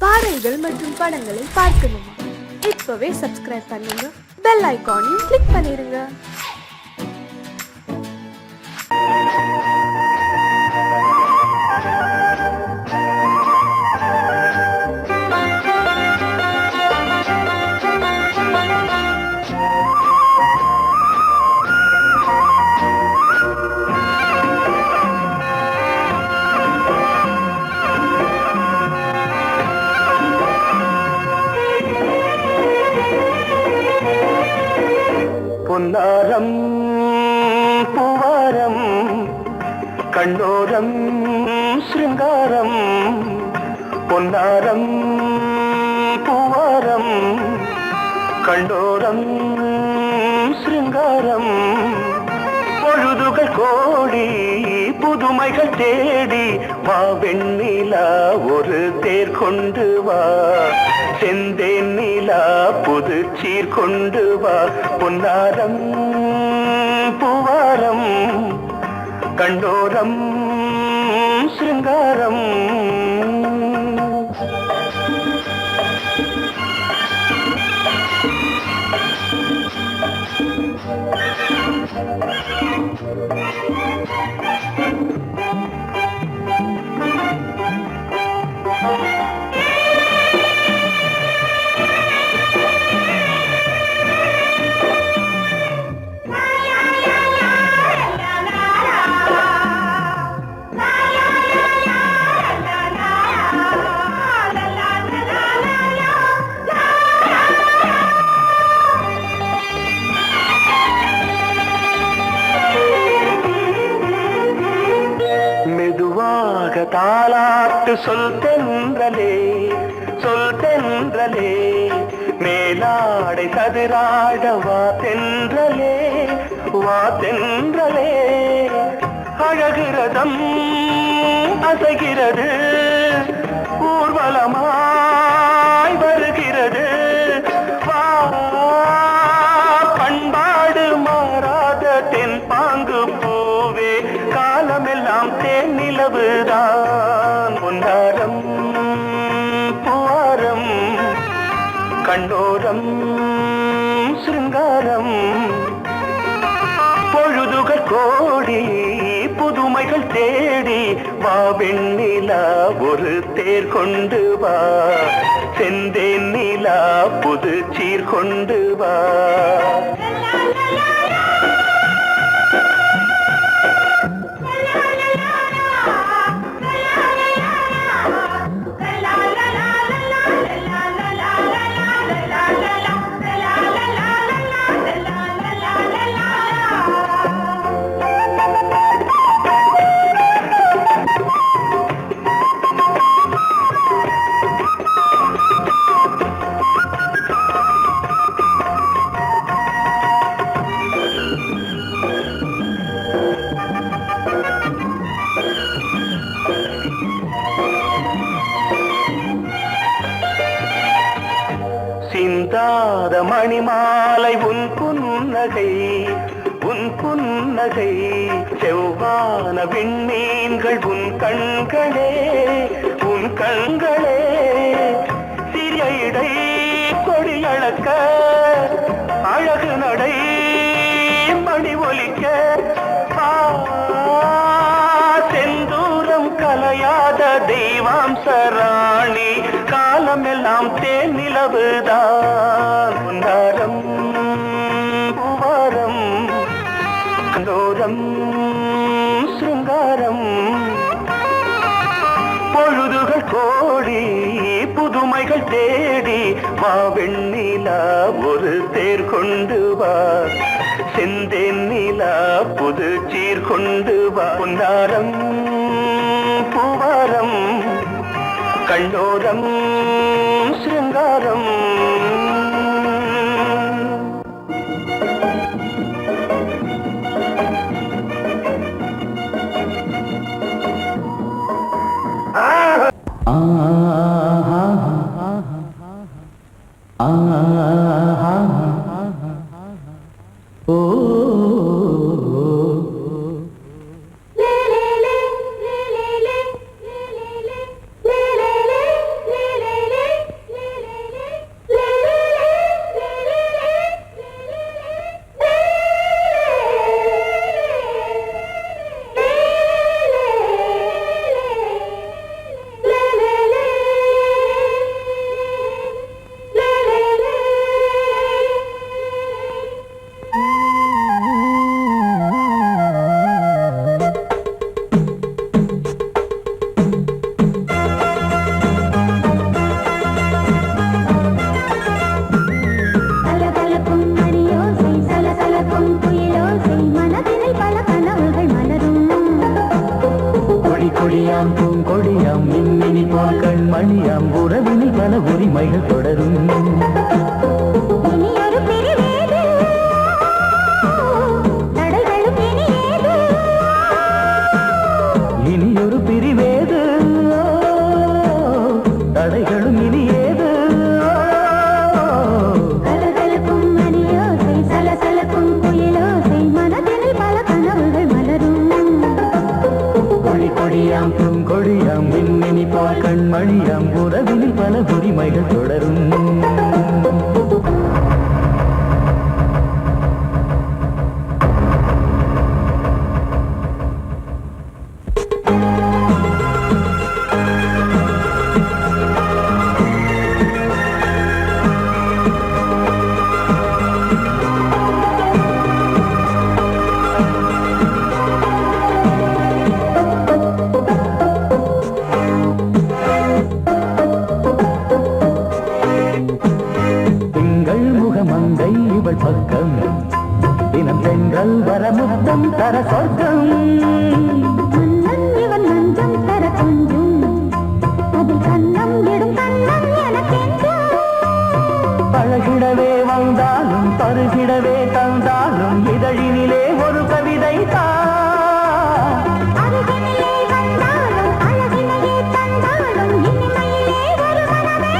பாடல்கள் மற்றும் படங்களை பார்க்கணுமா? இப்பவே சப்ஸ்கிரைப் பண்ணுங்க, பெல் ஐகானையும் கிளிக் பண்ணிருங்க. பொன்னாரம் பூவாரம் கண்ணோரம் சிருங்காரம், பொன்னாரம் பூவாரம் கண்ணோரம் சிருங்காரம், பொழுதுகள் கோடி புதுமைகள் தேடி வா வெண்ணிலா ஒரு தேர் கொண்டு வா, செந்தேன் நிலா புது சீர் கொண்டு வா, பொன்னாரம் பூவாரம் கண்டோரம் சிருங்காரம். தாலாட்டு சொல் தென்றலே, சொல் தென்றலே, மேலாடை சதுராட வா தென்றலே, வா தென்றலே, அழகிறதம் அசைகிறது ஊர்வலமாய் வருகிறது, வா பண்பாடு மாறாத தென் பாங்கு பூவே, காலமெல்லாம் தேன் நிலவுதான், பொன்னாரம் பூவாரம் கண்ணோரம் சிருங்காரம், பொழுதுகள் கோடி புதுமைகள் தேடி வா வெண்ணிலா ஒரு தேர் கொண்டு வா, செந்தேன் நிலா புது சீர் கொண்டு வா. சிந்தாத மணிமாலை உன் புன்னகை, உன் புன்னகை, செவ்வான விண்மீன்கள் உன் கண்களே, உன் கண்களே, சிறிய இடை கொடியளக்க அழகு நடை மணி ஒலிக்க, செந்தூரம் கலையாத தெய்வாம்சராணி, காலமெல்லாம் தேன் நிலவுதான், பொன்னாரம் பூவாரம் கண்டோரம் சிருங்காரம், பொழுதுகள் கோடி புதுமைகள் தேடி வா வெண்ணிலா ஒரு தேர் கொண்டு வா, செந்தேன் நிலா புது சீர் கொண்டு வா, பொன்னாரம் பூவாரம் கண்டோரம் சிருங்காரம். உறவினில் பல உரிமைகள் தொடரும். இனியொரு பிரிவேது, தடைகளும் இனியேது. இனியொரு பிரிவேது, தடைகளும் இனியேது. கலகலக்கும் மணியோசை, சலசலக்கும் குயிலோசை, மனதினில் பல கனவுகள் மலரும். கொடி கொடியாம் பூங்கொடியாம் மின்மினி போல் கண்மணியாம் உறவினில் பல உரிமைகள் தொடரும். முகமங்கை இவள் பக்கம் தினம் சென்றல் வரமுத்தம் தர சொர்க்கம். மன்னன் இவன் நஞ்சம் தர கொஞ்சும், அதில் கண்ணம் இடும் கண்ணம் எனக்கென்றும். பழகிடவே வந்தாலும் பருகிடவே தந்தாலும் இதழினிலே ஒரு கவிதை அருகினிலே வந்தாலும் அழகினையே தந்தாலும் இனிமையிலே ஒரு மனமே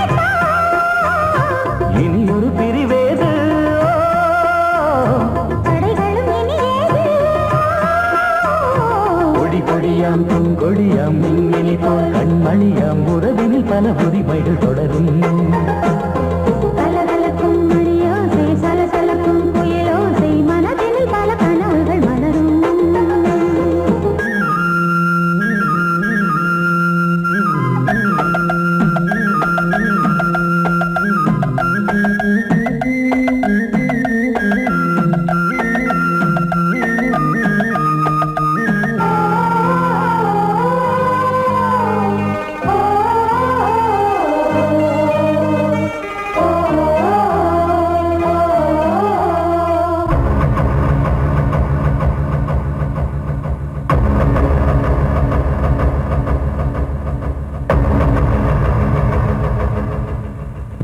இனியொரு பிரிவேது, தடைகளும் இனியேது. கொடி கொடியாம் பூங்கொடியாம் மின்மினி போல் கண்மணியாம் உறவினில் பல உரிமைகள் தொடரும். கலகலக்கும் மணியோசை, சலசலக்கும் குயிலோசை, மனதினில் பல கனவுகள் மலரும்.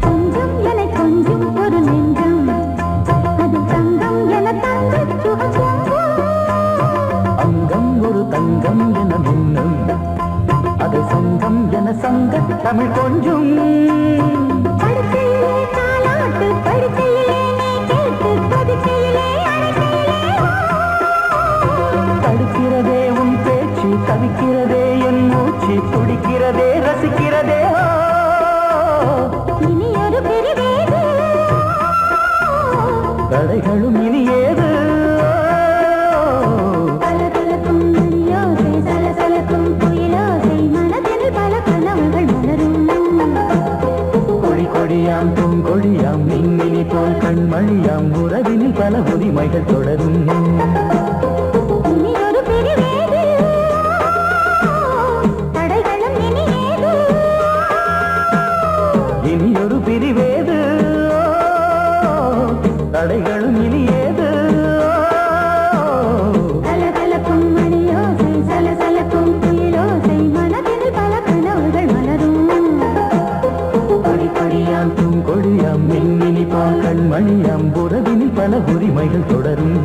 கொஞ்சம் என கொஞ்சம் ஒரு நெஞ்சம், அது தங்கம் என தங்கச் சுகம் பொங்கும். அங்கம் ஒரு தங்கம் என மின்னும், அது சங்கம் என சங்க தமிழ் கொஞ்சும். படுக்கையிலே தாலாட்டு, படுக்கையிலே நீ கேட்டு, படுக்கையிலே அழைக்கையிலே தடுக்கிறதே உன் பேச்சு, தவிக்கிறதே என் மூச்சு, துடிக்கிறதே ரசிக்கிறதே. இனியொரு பிரிவேது, தடைகளும் இனியேது. கலகலக்கும் மணியோசை, சலசலக்கும் குயிலோசை, மனதினில் பல கனவுகள் மலரும். கொடி கொடியாம் பூங்கொடியாம் மின்மினி போல் கண்மணியாம் உறவினில் பல உரிமைகள் தொடரும். இனியொரு பிரிவேது, தடைகளும் இனியேது. இனியொரு பிரிவேது, தடைகளும் இனியேது. கலகலக்கும் மணியோசை, சலசலக்கும் குயிலோசை, மனதினில் பல கனவுகள் மலரும். கொடி கொடியாம் பூங்கொடியாம் மின்மினி போல் கண்மணியாம் உறவினில் பல உரிமைகள் தொடரும்.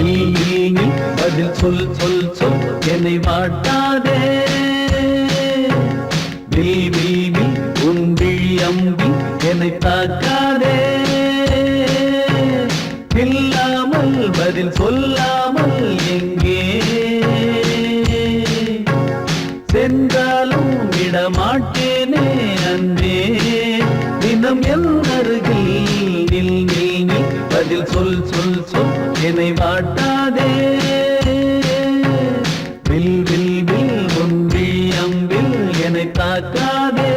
நீ பதில் சொல் சொல் சொல் என்னை வாட்டாதே. நீ உன் விழி அம்பி என்னை தாக்காதே. இல்லாமல் பதில் சொல்லாமல் எங்கே சென்றாலும் விடமாட்டேனே அன்பே. தினம் என் அருகில் நில் நில் நில் பதில் சொல் சொல் சொல் என்னை வாட்டாதே. வில் வில் வில் உன் விழி அம்பில் என்னை தாக்காதே.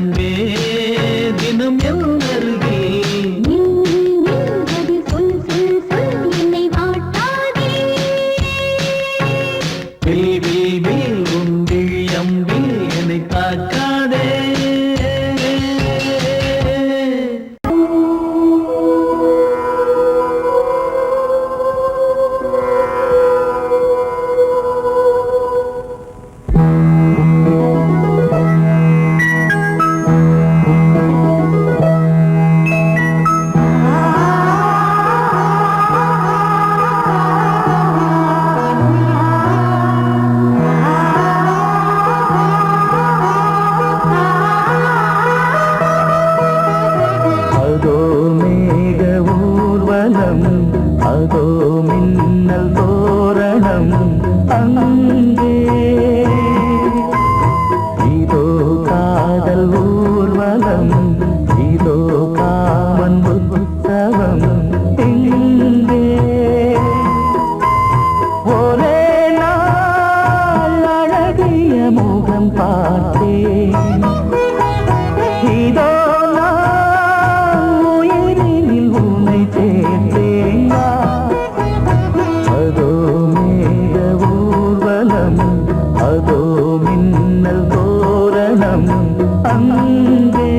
அன்பே தினம் என் அருகில் நின்றது சொல் சொல் சொல் என்னை வாட்டாதே வில் வில் வில் உன் விழி அம்பில் என்னை தாக்காதே அதோ மேக ஊர்வலம் அதோ மின்னல் தோரணம் அங்கே இதோ காதல் ஊர்வலம் இதோ காமன் உற்சவம் இங்கே ஒரே நாள் அழகிய முகம் பார்த்தேன் இதோ நான் உயிரினில் உன்னை சேர்த்தேன் அதோ மேக ஊர்வலம் அதோ மின்னல் தோரணம் அங்கே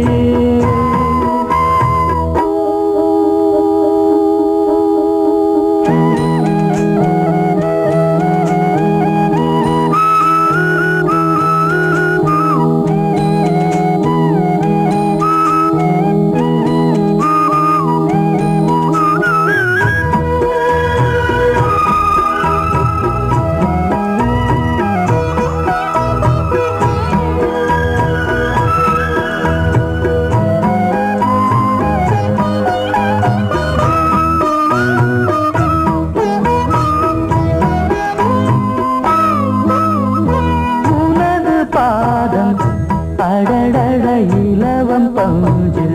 உனது பாதம் அடடட இலவம் பஞ்சு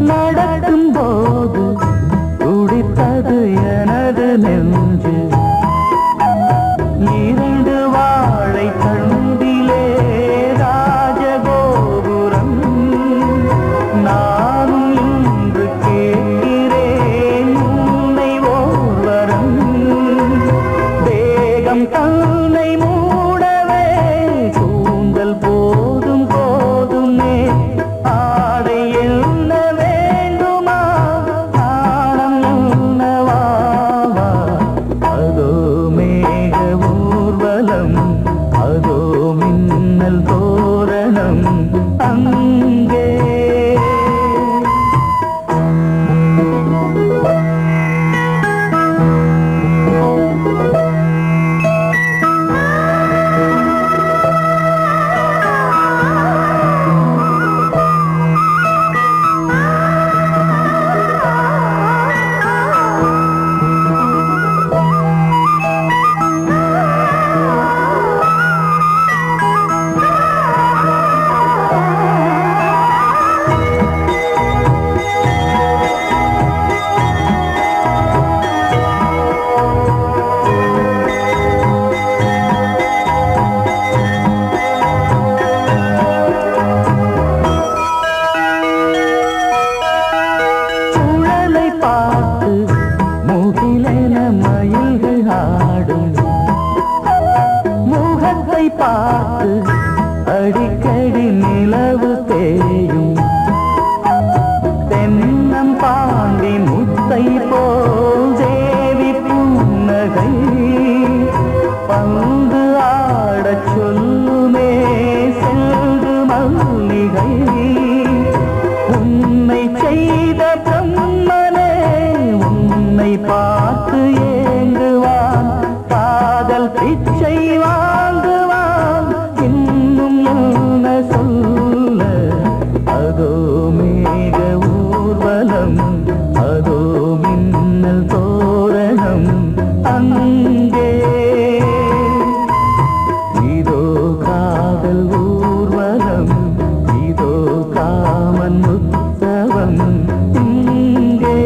நடக்கும் போது துடித்தது எனது நெஞ்சு இரண்டு வாழை தண்டிலே ராஜகோபுரம் நானும் இன்று கேட்கிறேன் உன்னை ஓர்வரம் தேகம் தன்னை மூடவே கூந்தல் போதும் போதுமே ஆடை என்ன வேண்டுமா நாணம் என்னவா அதோ மேக ஊர்வலம் அதோ மின்னல் தோரணம் அங்கே சுழலை பார்த்து முகிலென மயில்கள் ஆடும் முகத்தை பார்த்து அடிக்கடி நிலவு தேயும் தென்னம் பாண்டி முத்தை போல் தேவி புன்னகை பந்து ஆடச் சொல்லுமே செல்கு மல்லிகை உன்னை செய்த பிரம்மனே உன்னை பார்த்து ஏங்குவான் காதல் பிச்சை வாங்குவான் இன்னும் என்ன சொல்ல அதோ மேக ஊர்வலம் அதோ மின்னல் தோரணம் அங்கே இதோ காதல் ஊர்வலம் இதோ காமன் உற்சவம் இங்கே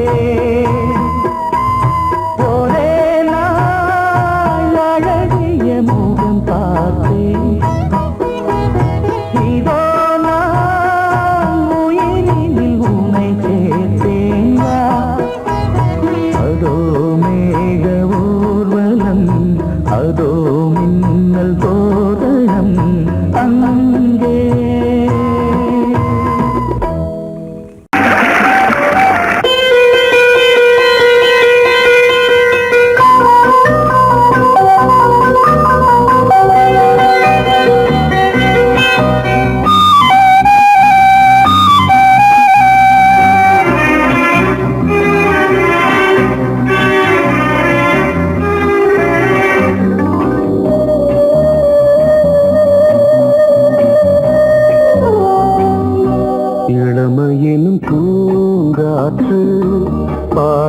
ஒரே நாள் அழகிய முகம் பார்த்தேன் இதோ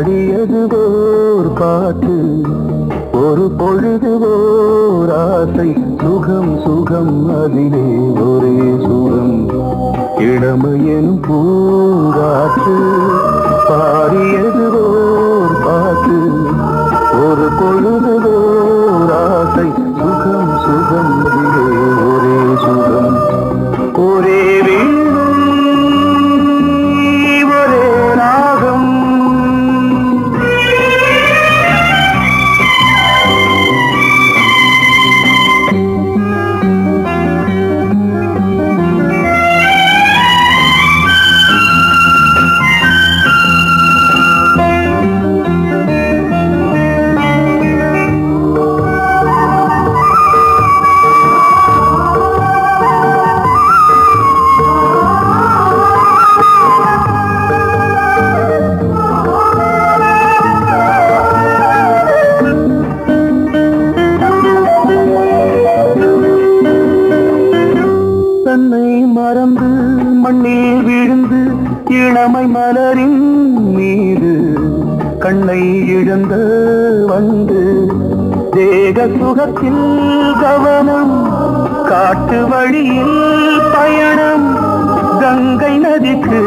பாடியது ஓர் பாட்டு ஒரு பொழுது ஓர் ஆசை சுகம் சுகம் அதிலே ஒரே சுகம் இளமையெனும் பூங்காற்று பாடியது ஓர் பாட்டு ஒரு பொழுது ஓர் ஆசை சுகம் சுகம் அதிலே ஒரே சுகம் ஒரே வீணை ஒரே ராகம் மறந்து மண்ணில் விழுந்து இளமை மலரின் மீது கண்ணை இழந்த வந்து தேக சுகத்தில் கவனம் காட்டு வழியில் பயணம் கங்கை நதிக்கு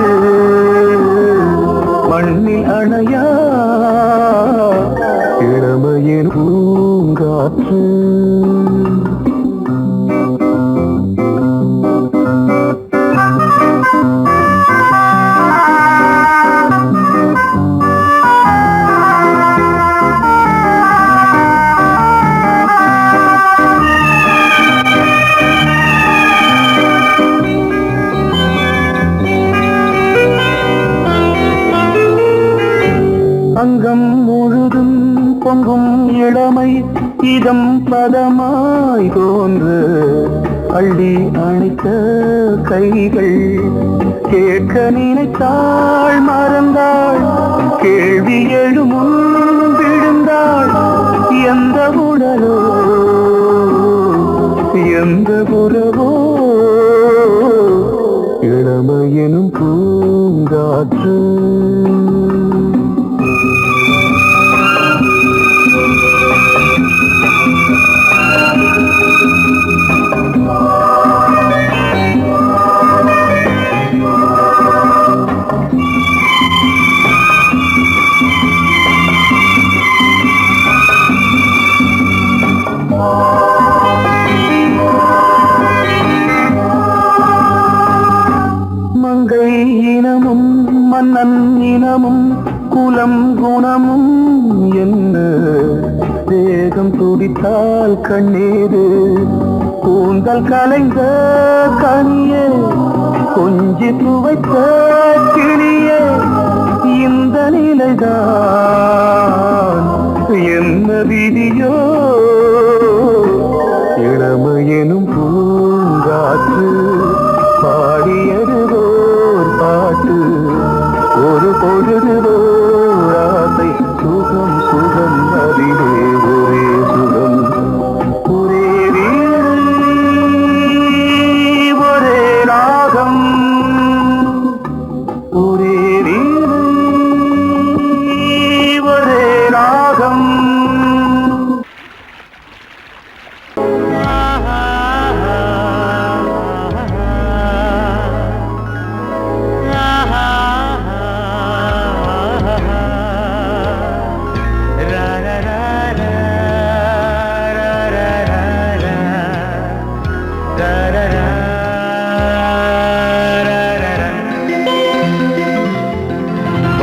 மண்ணில் அணையா இளமையின் பூங்காற்று அங்கம் முழுதும் பொங்கும் இளமை இதம் பதமாய் தோன்று அள்ளி அணைத்த கைகள் கேட்க நினைத்தாள் மறந்தாள் கேள்வி எழுமுன் விழுந்தாள் எந்த உடலோ எந்த புறவோ இளமையெனும் பூங்காற்று மங்கை இனமும் மன்னன் இனமும் குலம் குணமும் என்ன தேகம் துடித்தால் கண்ணீரு கூந்தல் கலைந்த கனியே கொஞ்சி துவைத்த கிளியே இந்த நிலைதான் என்ன விதியோ இளமையெனும் பூங்காற்று பாடியது ஓர் பாட்டு ஒரு பொழுது ஓர் ஆசை சுகம் சுகம் அதிலே ஒரே சுகம் ஒரே வீணை ஒரே ராகம் ஒரே வீணை ஒரே ராகம்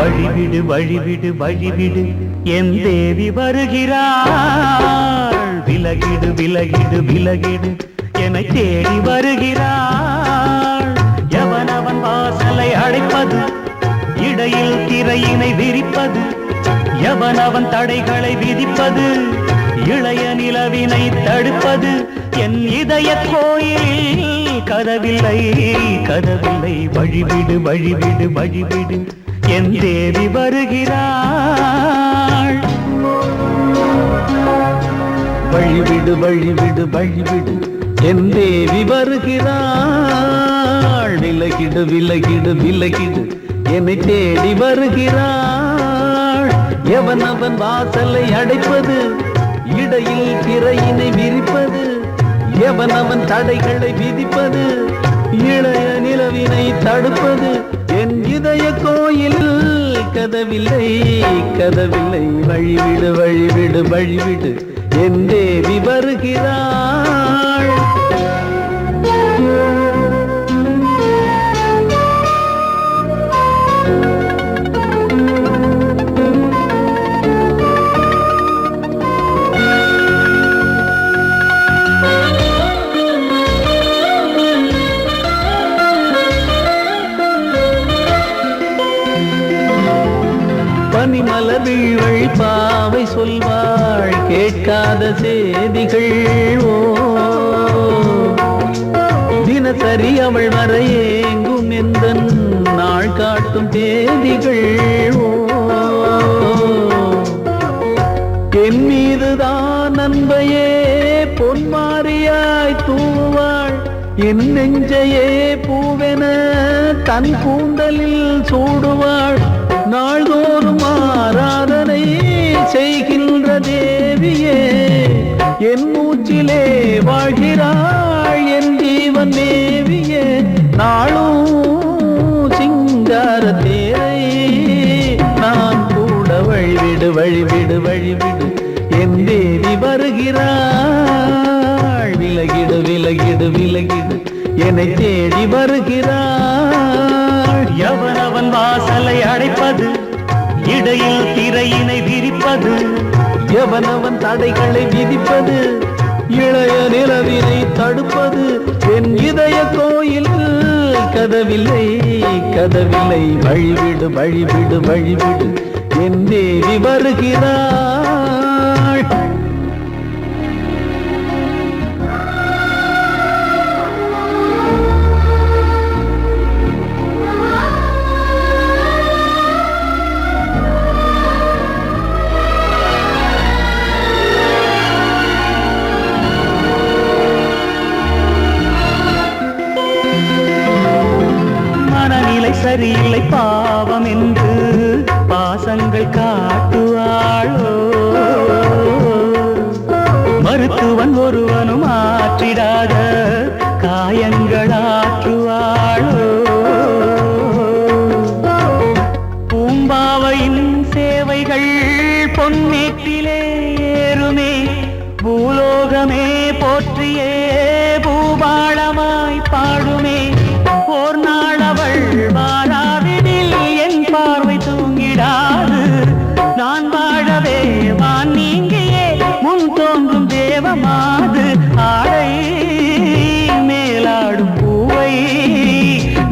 வழிவிடு வழிவிடு வழிவிடு என் தேவி வருகிறாள் விலகிடு விலகிடு விலகிடு என்னை தேடி வருகிறாள் எவனவன் வாசலை அடைப்பது இடையில் திரையினை விரிப்பது எவனவன் தடைகளை விதிப்பது இளைய நிலவினை தடுப்பது என் இதய கோயிலில் கதவில்லை கதவில்லை வழிவிடு வழிவிடு வழிவிடு என் தேவி வருகிறாள் வழிவிடு வழிவிடு வழிவிடு என் தேவி வருகிறாள் விலகிடு விலகிடு விலகிடு என்னை தேடி வருகிறாள் எவன் அவன் வாசலை அடைப்பது, இடையில் திரையினை விரிப்பது, எவன் அவன் தடைகளை விதிப்பது, இளைய நிலவினை தடுப்பது. என் இதய கோயில் கதவில்லை கதவில்லை, வழிவிடு வழிவிடு வழிவிடு, என் தேவி வருகிறாள். பனிமலர் வீழ்வழி பாவை சொல்வாள் கேட்காத செய்திகள். ஓ தினசரி அவள் வர ஏங்கும் எந்த நாள் காட்டும் தேதிகள். ஓ என் மீதுதான் அன்பையே பொன்மாரியாய் தூவாள், என் நெஞ்சையே பூவென தன் கூந்தலில் சூடுவாள். நாள்தோறும் ஆராதனை செய்கின்ற தேவியே, என் மூச்சிலே வாழ்கிறாள் என் ஜீவன் தேவியே. நாளும் சிங்கார தேரை நான் கூட வழிவிடு வழிவிடு வழிவிடு, என் தேவி வருகிறாள். விலகிடு விலகிடு விலகிடு, என்னை தேடி வருகிறாள். எவனவன் வாசலை அடைப்பது, இடையில் திரையினை விரிப்பது, எவனவன் தடைகளை விதிப்பது, இளைய நிலவினை தடுப்பது. என் இதய கோயில் கதவில்லை கதவில்லை, வழிவிடு வழிவிடு வழிவிடு, என் தேவி வருகிறாள். சரியில்லை பாவம் என்று பாசங்கள் காட்டுவாளோ, மருத்துவன் ஒருவனும் ஆற்றிடாத காயங்களாற்றுவாளோ. பூம்பாவையின் சேவைகள் பொன்னேற்றிலே ஏறுமே, பூலோகமே போற்றியே பூபாளமாய் பாடுமே. ஓர் நாள் அவள் வாராவிடில் என் பார்வை தூங்கிடாது, நான் வாழவே வான் நீங்கியே முன் தோன்றும் தேவமாது. ஆடை மேலாடும் பூவை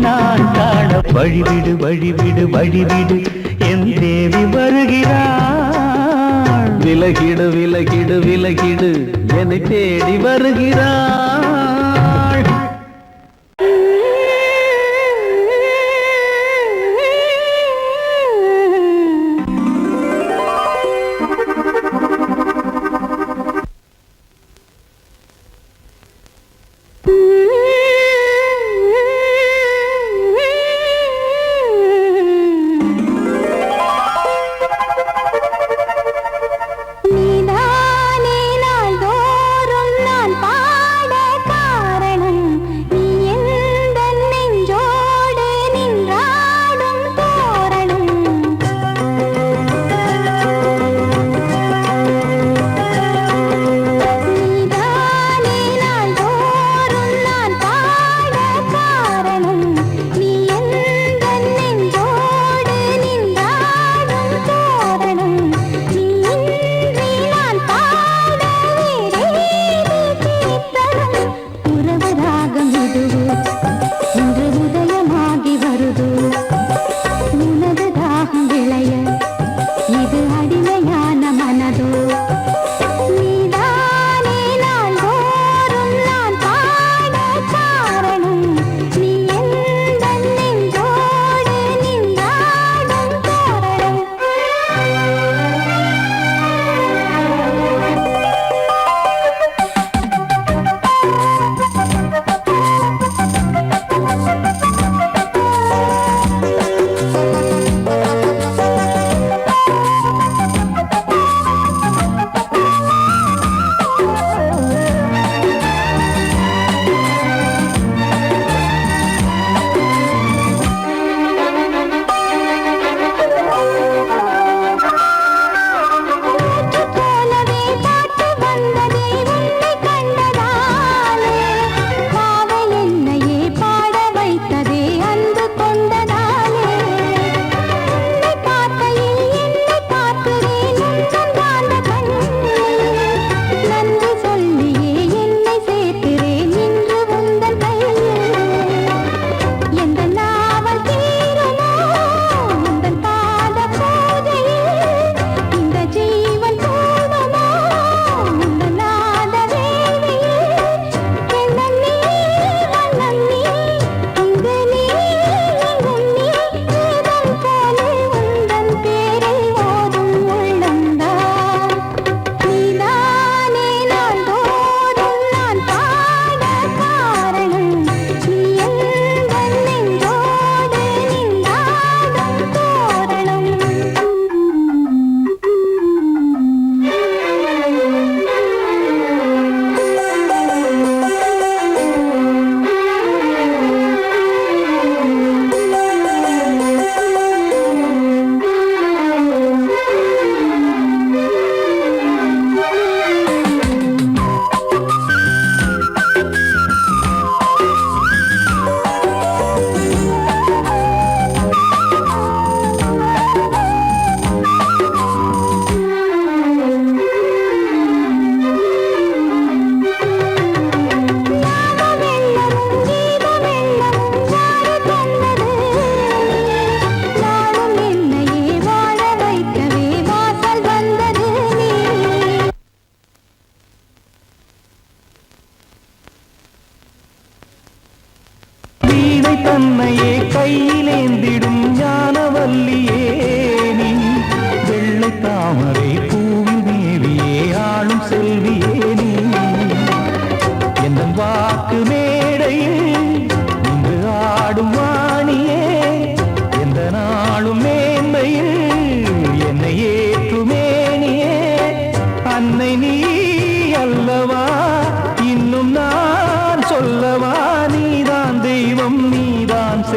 நான் காண வழிவிடு வழிவிடு வழிவிடு, என் தேவி வருகிறாள். விலகிடு விலகிடு விலகிடு, என்னை தேடி வருகிறாள். நீதானே நாள்தோறும் நான் பாட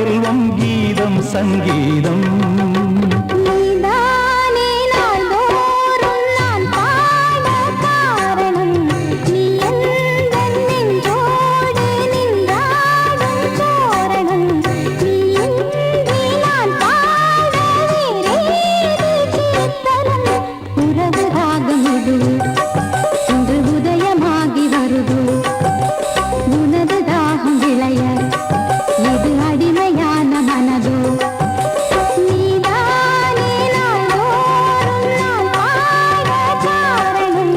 செல்வம் கீதம் சங்கீதம் நீதானே நாள்தோறும் நான் பாட காரணம் நீ எந்தன் நெஞ்சோடு நின்றாடும் தோரணம் நீ இன்றி நான் பாட வேறேது கீர்த்தனம் உறவு ராகம் இது இன்று உதயமாகி வருது உனது தாகம் விளைய இது அடிமையான மனதோ நீதானே நாள்தோறும் நான் பாட காரணம்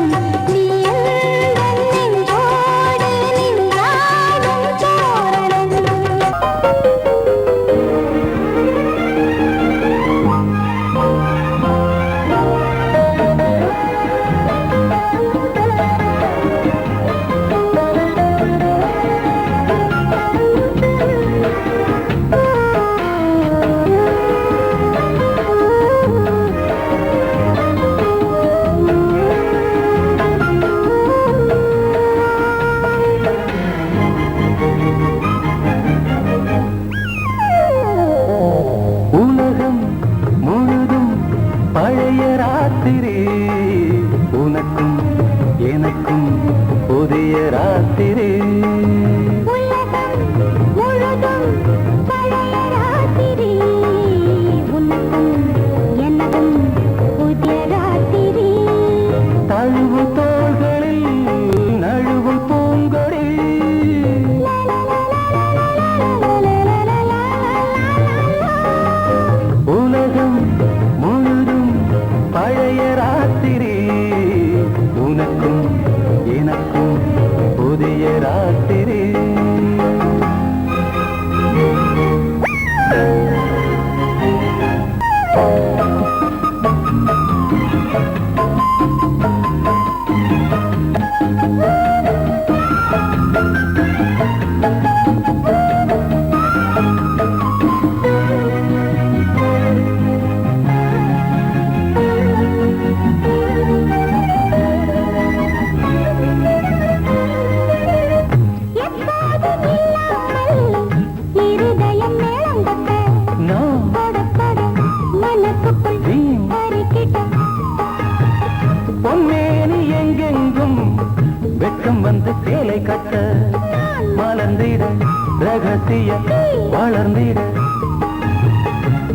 நீ எந்தன் நெஞ்சோடு நின்றாடும் தோரணம் உலகம் முழுதும் பழைய ராத்திரி உனக்கும் எனக்கும் புதிய ராத்திரி உலகம் முழுதும் பழைய ராத்திரி உனக்கும் எனக்கும் புதிய ராத்திரி தழுவு தோள்களில் நழுவு பூங்கொடி உலகம் முழுதும் பழைய ராத்திரி உனக்கும் எனக்கும் புதிய ராத்திரி எப்போதும் இல்லாமல் இருதயம் மேளங்கொட்ட நான் படபட மனசுக்குள் வீண் அரிக்கிட்ட பொன்னேனி எங்கெங்கும் வெட்கம் வந்து சேலை கட்ட மலர்ந்திட ரகசிய வளர்ந்திட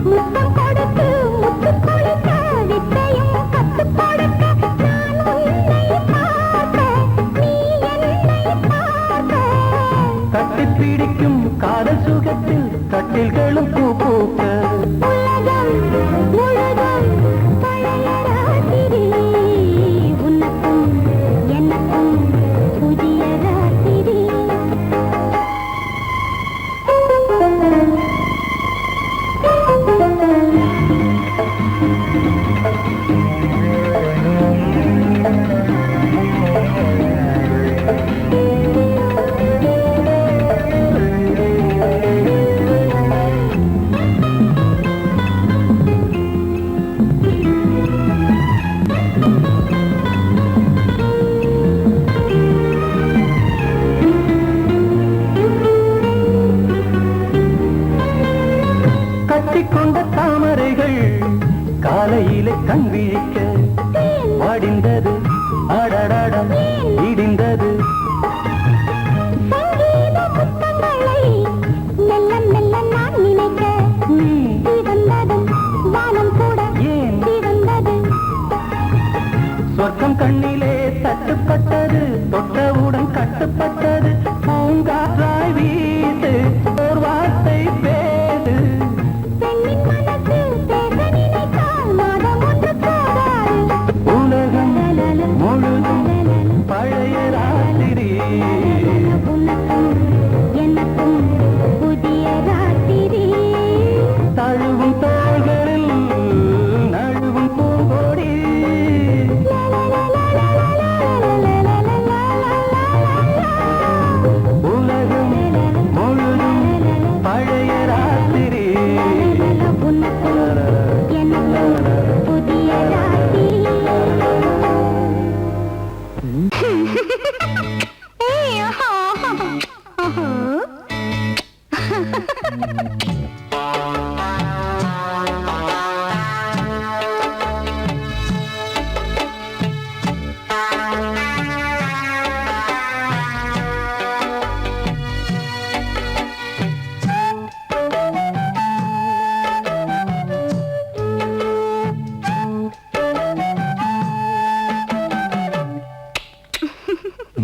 முத்தம் கொடுத்து முத்து கொடுக்க வித்தையும் கத்துக் கொடுக்க நான் உன்னை பார்க்க நீ என்னை பார்க்க கட்டிப் பிடிக்கும் காதல் சுகத்தில் கட்டில்களும் பூ பூக்க உலகம் முழுதும் பழைய ராத்திரி உனக்கும் எனக்கும் புதிய ராத்திரி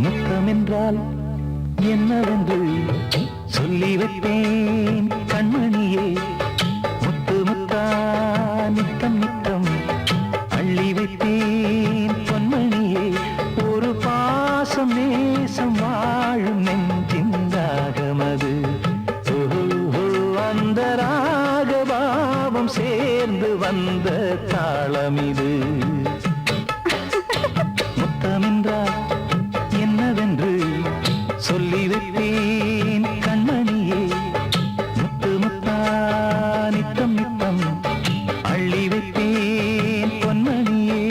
முத்தம் என்றால் என்னவென்று சொல்லி வைப்பேன் கண்மணியே. முத்து முத்தா நித்தம் நித்தம் அள்ளி வைப்பேன் பொன்மணியே. ஒரு பாசம் நேசம் வாழும் நெஞ்சின்றாகமது. அந்த ராகபாவம் சேர்ந்து வந்த தாளமிது. முத்தமென்றால் என்னவென்று சொல்லி வைப்பேன் கண்மணியே. முத்து முத்தா நித்தம் நித்தம் அள்ளி வைப்பேன் பொன்மணியே.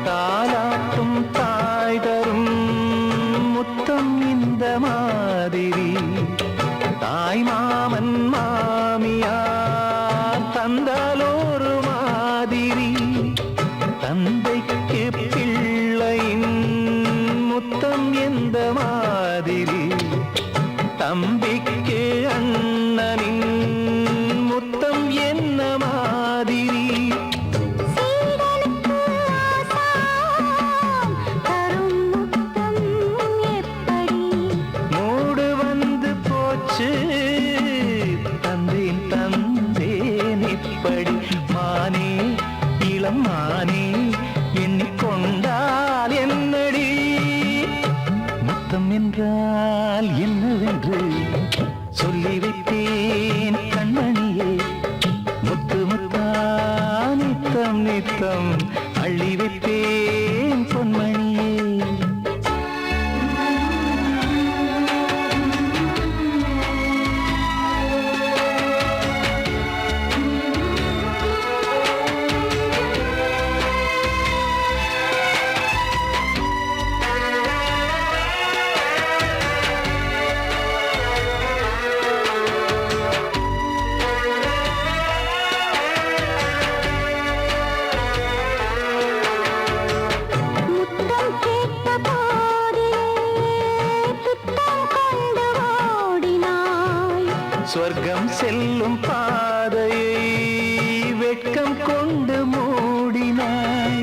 தாலாட்டும் தாய் தரும் முத்தம் இந்த மாதிரி. தாய் மாமன் மாமியார் தந்தாலோரு மாதிரி. தந்தைக்கு பிள்ளையின் முத்தம் எந்த மாதிரி. தம்பிக்கு அண்ணனின் முத்தம் என்ன மாதிரி. சீடனுக்கு ஆசான் தரும் முத்தம் எப்படி. மூடு வந்து போச்சு தந்தேன் தந்தேன் இப்படி. மானே இளம் மானே எண்ணிக்கொண்டால் என்னடி. முத்தம் என்றால் என்னவென்று சொல்லி வைத்தேன் கண்மணியே. முத்து முத்தா நித்தம் நித்தம் அள்ளி வைத்தேன் பொன்மணியே. முத்தம் கேட்ட போதிலே துத்தம் கொண்டு ஓடினாய். சொர்க்கம் செல்லும் பாதையை வெட்கம் கொண்டு மூடினாய்.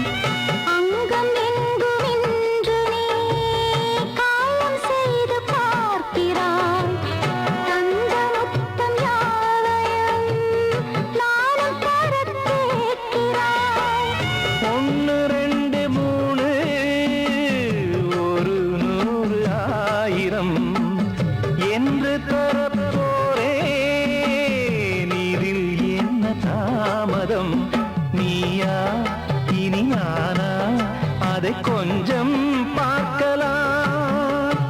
அங்கம் எங்கும் இன்று நீ காயம் செய்து பார்க்கிறாய். தந்த முத்தம் யாவையும் நானும் தரக் கேட்கிறாய். 1 2 3 ஒரு 100 1000 என்று தரப்போரே. நீரில் என்ன தாமதம். நீயா இனி நானா அதை கொஞ்சம் பார்க்கலாம்.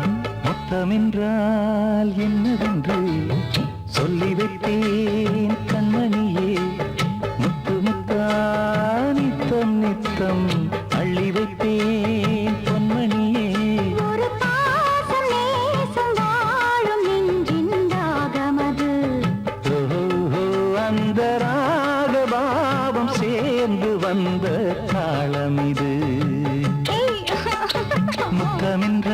முத்தமென்றால் என்னவென்று சொல்லி வைத்தேன் கண்மணியே. முத்து முத்தா நித்தம் நித்தம் அள்ளி வைப்பேன் பொன்மணியே. ஒரு பாசம் நேசம் வாழும் நெஞ்சின் ராகமது. ஓஹோ, அந்த ராகபாவம் சேர்ந்து வந்த தாளமிது. முத்தமென்ற